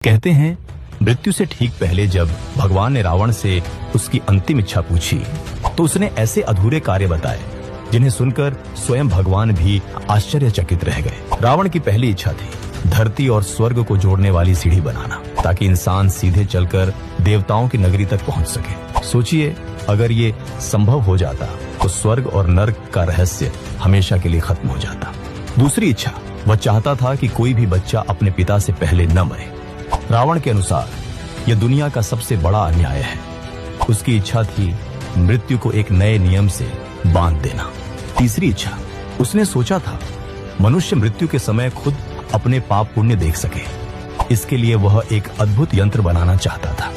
कहते हैं मृत्यु से ठीक पहले जब भगवान ने रावण से उसकी अंतिम इच्छा पूछी तो उसने ऐसे अधूरे कार्य बताए जिन्हें सुनकर स्वयं भगवान भी आश्चर्यचकित रह गए। रावण की पहली इच्छा थी धरती और स्वर्ग को जोड़ने वाली सीढ़ी बनाना ताकि इंसान सीधे चलकर देवताओं की नगरी तक पहुंच सके। सोचिए अगर ये संभव हो जाता तो स्वर्ग और नर्क का रहस्य हमेशा के लिए खत्म हो जाता। दूसरी इच्छा, वह चाहता था कि कोई भी बच्चा अपने पिता से पहले न मरे। रावण के अनुसार यह दुनिया का सबसे बड़ा अन्याय है। उसकी इच्छा थी मृत्यु को एक नए नियम से बांध देना। तीसरी इच्छा, उसने सोचा था मनुष्य मृत्यु के समय खुद अपने पाप पुण्य देख सके। इसके लिए वह एक अद्भुत यंत्र बनाना चाहता था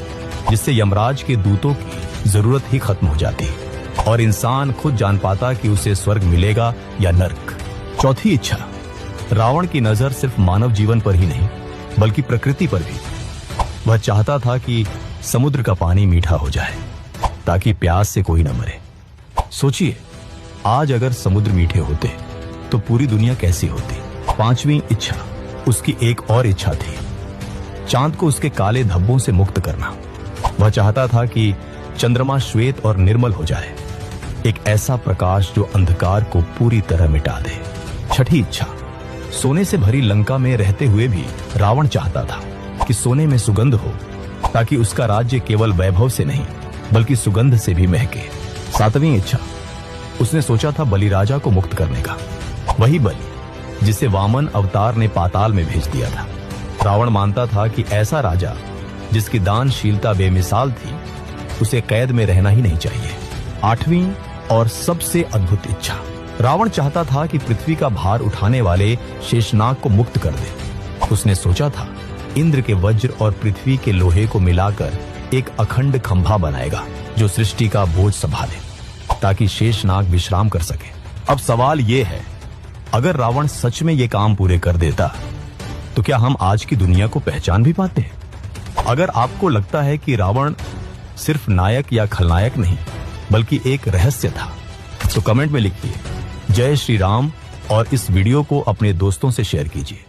जिससे यमराज के दूतों की जरूरत ही खत्म हो जाती और इंसान खुद जान पाता कि उसे स्वर्ग मिलेगा या नर्क। चौथी इच्छा, रावण की नजर सिर्फ मानव जीवन पर ही नहीं बल्कि प्रकृति पर भी। वह चाहता था कि समुद्र का पानी मीठा हो जाए ताकि प्यास से कोई न मरे। सोचिए आज अगर समुद्र मीठे होते तो पूरी दुनिया कैसी होती। पांचवी इच्छा, उसकी एक और इच्छा थी चांद को उसके काले धब्बों से मुक्त करना। वह चाहता था कि चंद्रमा श्वेत और निर्मल हो जाए, एक ऐसा प्रकाश जो अंधकार को पूरी तरह मिटा दे। छठी इच्छा, सोने से भरी लंका में रहते हुए भी रावण चाहता था कि सोने में सुगंध हो ताकि उसका राज्य केवल वैभव से नहीं बल्कि सुगंध से भी महके। सातवीं इच्छा, उसने सोचा था बलिराजा को मुक्त करने का, वही बलि जिसे वामन अवतार ने पाताल में भेज दिया था। रावण मानता था कि ऐसा राजा जिसकी दानशीलता बेमिसाल थी उसे कैद में रहना ही नहीं चाहिए। आठवीं और सबसे अद्भुत इच्छा, रावण चाहता था कि पृथ्वी का भार उठाने वाले शेषनाग को मुक्त कर दे। उसने सोचा था इंद्र के वज्र और पृथ्वी के लोहे को मिलाकर एक अखंड खंभा बनाएगा जो सृष्टि का बोझ संभाले ताकि शेषनाग विश्राम कर सके। अब सवाल यह है, अगर रावण सच में ये काम पूरे कर देता तो क्या हम आज की दुनिया को पहचान भी पाते हैं? अगर आपको लगता है कि रावण सिर्फ नायक या खलनायक नहीं बल्कि एक रहस्य था तो कमेंट में लिखिए जय श्री राम और इस वीडियो को अपने दोस्तों से शेयर कीजिए।